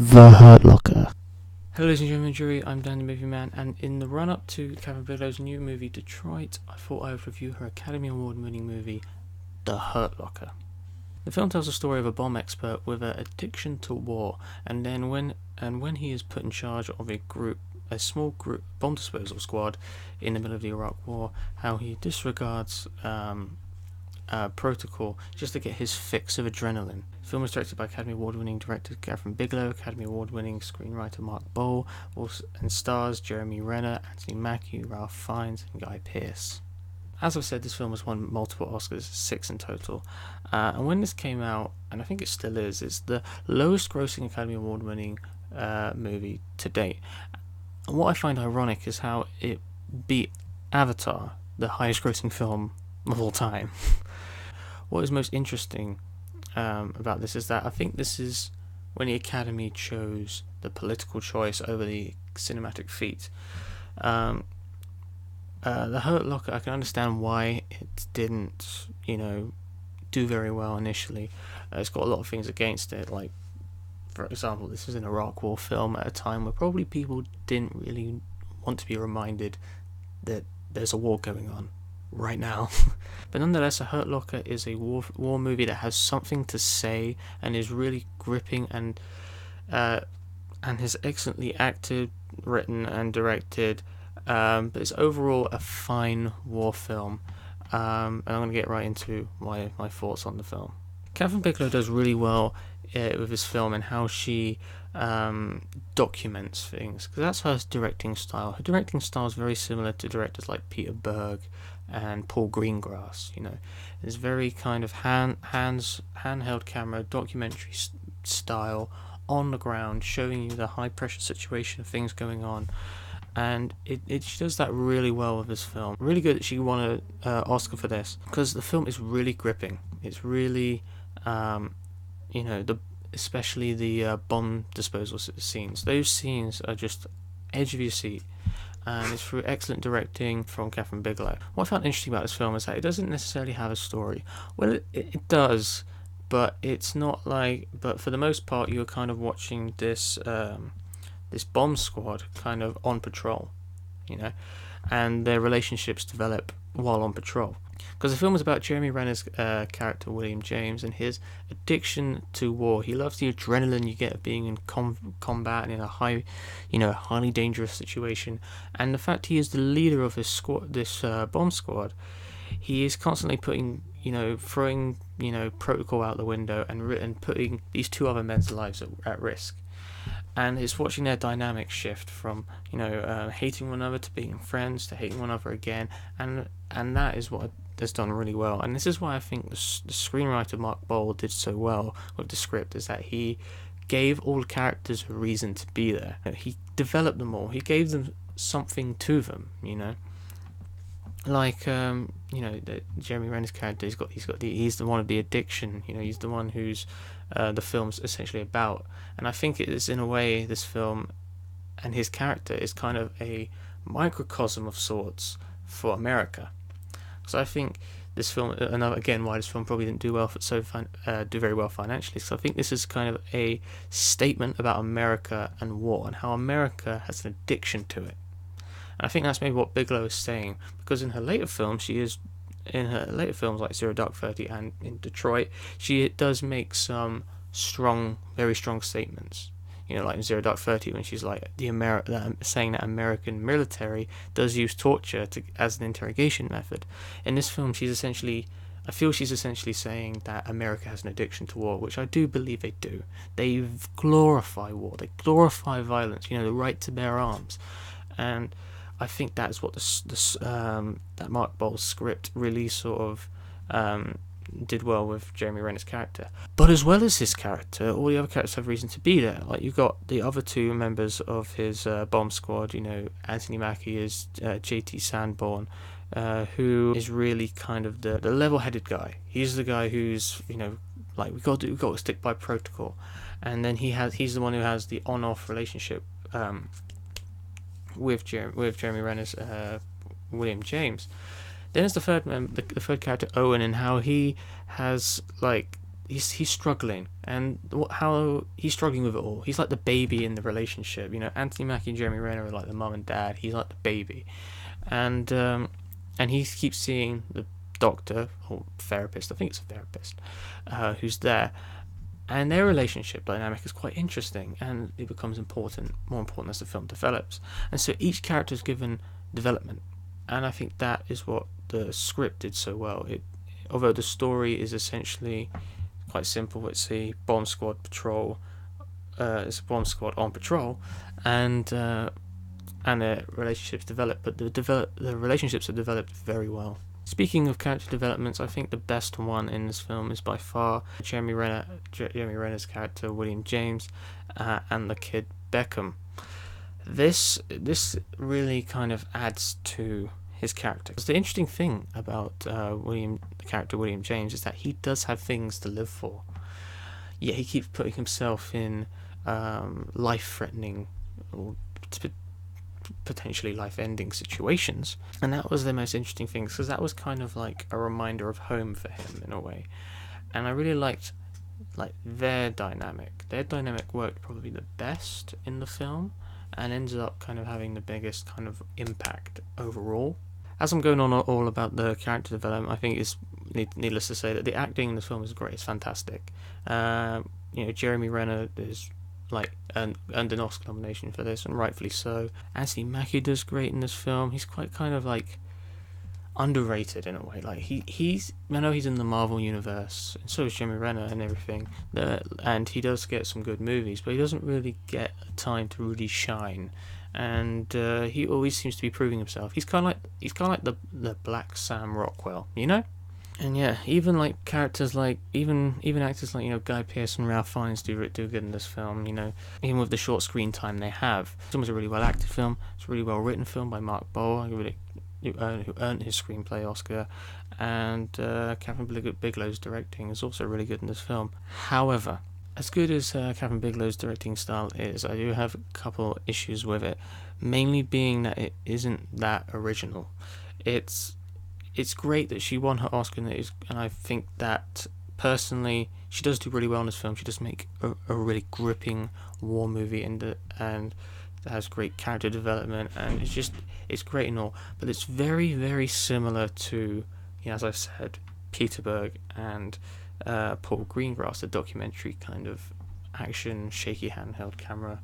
The Hurt Locker. Hello ladies and gentlemen, jury, I'm Dan the Movie Man, and in the run-up to Catherine Bigelow's new movie, Detroit, I thought I would review her Academy Award-winning movie, The Hurt Locker. The film tells the story of a bomb expert with an addiction to war, and when he is put in charge of a small group bomb disposal squad in the middle of the Iraq War, how he disregards protocol just to get his fix of adrenaline. The film was directed by Academy Award-winning director Catherine Bigelow, Academy Award-winning screenwriter Mark Boal, and stars Jeremy Renner, Anthony Mackie, Ralph Fiennes, and Guy Pearce. As I've said, this film has won multiple Oscars, 6 in total, and when this came out, and I think it still is, it's the lowest-grossing Academy Award-winning movie to date. And what I find ironic is how it beat Avatar, the highest-grossing film of all time. What is most interesting about this is that I think this is when the Academy chose the political choice over the cinematic feat. The Hurt Locker, I can understand why it didn't, do very well initially. It's got a lot of things against it, like, for example, this is an Iraq War film at a time where probably people didn't really want to be reminded that there's a war going on right now. But nonetheless, A Hurt Locker is a war movie that has something to say and is really gripping and is excellently acted, written and directed, but it's overall a fine war film, and I'm going to get right into my thoughts on the film. Catherine Bigelow does really well with this film and how she documents things, because that's her directing style. Her directing style is very similar to directors like Peter Berg and Paul Greengrass. It's very kind of handheld camera, documentary style, on the ground, showing you the high pressure situation of things going on. And she does that really well with this film. Really good that she won an Oscar for this, because the film is really gripping. It's really, especially the bomb disposal scenes. Those scenes are just edge of your seat. And it's through excellent directing from Catherine Bigelow. What I found interesting about this film is that it doesn't necessarily have a story. Well, it does, but it's not like. But for the most part, you're kind of watching this bomb squad kind of on patrol, and their relationships develop while on patrol. Because the film is about Jeremy Renner's character William James and his addiction to war. He loves the adrenaline you get of being in combat and in a highly dangerous situation. And the fact he is the leader of this bomb squad, he is constantly throwing protocol out the window and putting these two other men's lives at risk. And it's watching their dynamic shift from hating one another to being friends to hating one another again, and that is what has done really well. And this is why I think the screenwriter Mark Boal did so well with the script, is that he gave all the characters a reason to be there. He developed them all. He gave them something to them. Like Jeremy Renner's character, he's the one of the addiction. He's the one who's the film's essentially about. And I think it is, in a way, this film and his character is kind of a microcosm of sorts for America. So I think this film, why this film probably didn't do very well financially. So I think this is kind of a statement about America and war and how America has an addiction to it. And I think that's maybe what Bigelow is saying, because in her later films, like Zero Dark 30 and in Detroit, she does make some very strong statements. Like in Zero Dark 30, when she's like saying that American military does use torture as an interrogation method. In this film, I feel she's essentially saying that America has an addiction to war, which I do believe they do. They glorify war, they glorify violence. The right to bear arms, and I think that's what that Mark Boal's script really sort of did well with Jeremy Renner's character. But as well as his character, all the other characters have reason to be there. Like, you've got the other two members of his bomb squad. Anthony Mackie is J.T. Sanborn, who is really kind of the level-headed guy. He's the guy who's we've got to stick by protocol, and then he's the one who has the on-off relationship with Jeremy Renner's William James. Then there's the third character, Owen, and how he has he's struggling, and how he's struggling with it all. He's like the baby in the relationship. Anthony Mackie and Jeremy Renner are like the mum and dad. He's like the baby, and he keeps seeing the doctor or therapist. I think it's a therapist who's there, and their relationship dynamic is quite interesting, and it becomes more important as the film develops. And so each character is given development, and I think that is what the script did so well. Although the story is essentially quite simple, it's a bomb squad patrol. It's a bomb squad on patrol, and their relationships develop, but the relationships are developed very well. Speaking of character developments, I think the best one in this film is by far Jeremy Renner's character William James, and the kid Beckham. This really kind of adds to his character. The interesting thing about the character William James is that he does have things to live for. Yet he keeps putting himself in life-threatening or potentially life-ending situations, and that was the most interesting thing, because that was kind of like a reminder of home for him in a way. And I really liked their dynamic. Their dynamic worked probably the best in the film, and ended up kind of having the biggest kind of impact overall. As I'm going on all about the character development, I think it's needless to say that the acting in the film is great. It's fantastic. Jeremy Renner is earned an Oscar nomination for this, and rightfully so. Anthony Mackie does great in this film. He's quite kind of underrated in a way. I know he's in the Marvel universe, and so is Jeremy Renner and everything. And he does get some good movies, but he doesn't really get time to really shine. And he always seems to be proving himself. He's kind of like the Black Sam Rockwell, And yeah, even characters even actors like Guy Pearce and Ralph Fiennes do good in this film. Even with the short screen time they have, it's almost a really well acted film. It's a really well written film by Mark Boal, who earned his screenplay Oscar, and Catherine Bigelow's directing is also really good in this film. However, as good as Catherine Bigelow's directing style is, I do have a couple issues with it, mainly being that it isn't that original. It's great that she won her Oscar, and I think that personally she does do really well in this film. She does make a really gripping war movie, and has great character development, and it's great and all. But it's very, very similar to, as I've said, Peter Berg and Paul Greengrass, the documentary kind of action, shaky handheld camera,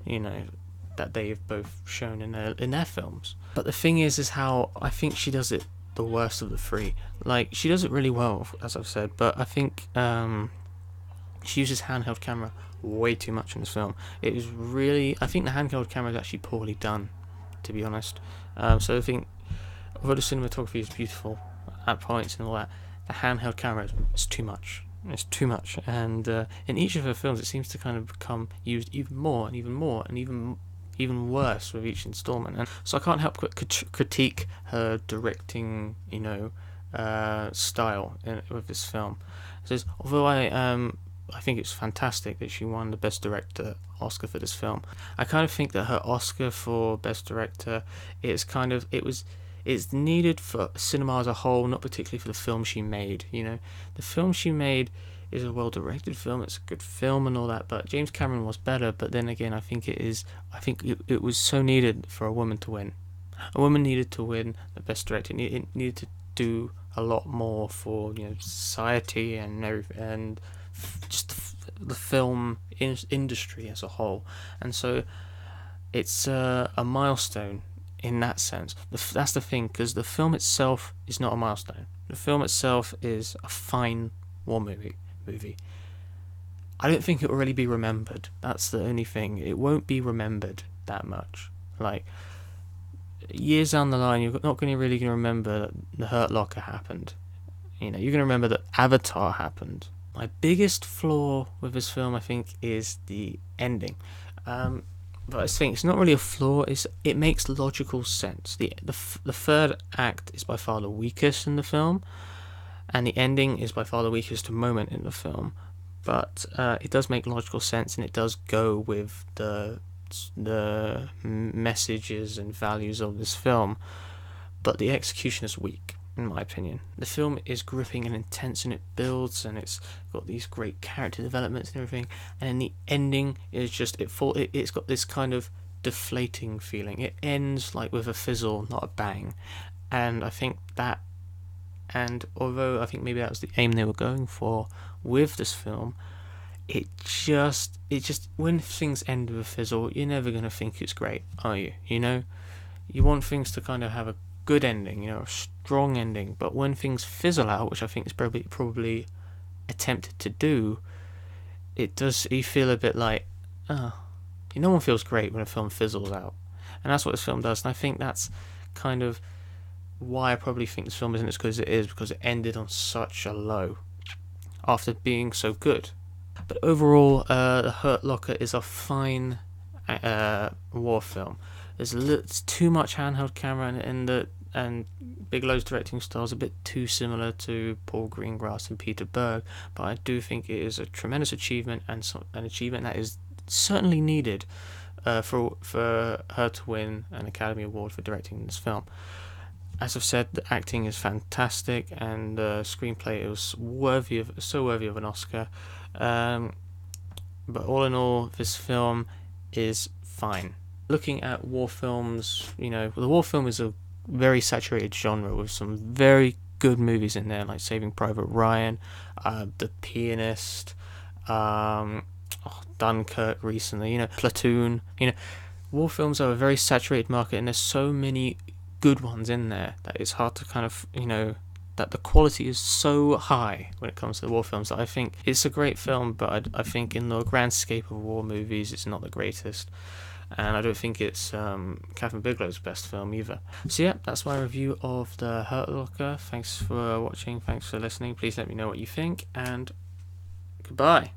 that they've both shown in their films. But the thing is how I think she does it the worst of the three. She does it really well, as I've said, but I think she uses handheld camera way too much in this film. I think the handheld camera is actually poorly done, to be honest. So I think, although the cinematography is beautiful at points and all that, the handheld camera is too much. It's too much, and in each of her films, it seems to kind of become used even more and even more and even worse with each installment. And so I can't help but critique her directing, style with this film. So although I think it's fantastic that she won the Best Director Oscar for this film, I kind of think that her Oscar for Best Director it's needed for cinema as a whole, not particularly for the film she made. The film she made is a well-directed film, it's a good film and all that, but James Cameron was better. But then again, I think it was so needed for a woman to win. A woman needed to win the Best Director. It needed to do a lot more for society and just the film industry as a whole. And so it's a milestone in that sense. That's the thing, because the film itself is not a milestone. The film itself is a fine war movie. I don't think it will really be remembered. That's the only thing. It won't be remembered that much. Years down the line, you're not really going to remember that the Hurt Locker happened. You're going to remember that Avatar happened. My biggest flaw with this film, I think, is the ending. But I think it's not really a flaw. It makes logical sense. The third act is by far the weakest in the film, and the ending is by far the weakest moment in the film. But it does make logical sense, and it does go with the messages and values of this film. But the execution is weak. in my opinion. The film is gripping and intense, and it builds, and it's got these great character developments and everything. And then the ending is just it's got this kind of deflating feeling. It ends like with a fizzle, not a bang. And I think that, and although I think maybe that was the aim they were going for with this film, it just when things end with a fizzle, you're never gonna think it's great, are you? You know, you want things to kind of have a good ending, you know, a strong ending. But when things fizzle out, which I think is probably attempted to do, you feel a bit like, no one feels great when a film fizzles out, and that's what this film does. And I think that's kind of why I probably think this film isn't as good as it is, because it ended on such a low after being so good. But overall, The Hurt Locker is a fine war film. There's too much handheld camera, and Bigelow's directing style is a bit too similar to Paul Greengrass and Peter Berg. But I do think it is a tremendous achievement, and an achievement that is certainly needed for her to win an Academy Award for directing this film. As I've said, the acting is fantastic, and the screenplay was so worthy of an Oscar. But all in all, this film is fine. Looking at war films, you know, the war film is a very saturated genre with some very good movies in there, like Saving Private Ryan, The Pianist, Dunkirk recently, you know, Platoon. You know, war films are a very saturated market, and there's so many good ones in there that it's hard to kind of, you know, that the quality is so high when it comes to the war films that I think it's a great film, but I think in the grand scape of war movies, it's not the greatest. And I don't think it's Kathryn Bigelow's best film either. So yeah, that's my review of The Hurt Locker. Thanks for watching, thanks for listening. Please let me know what you think, and goodbye.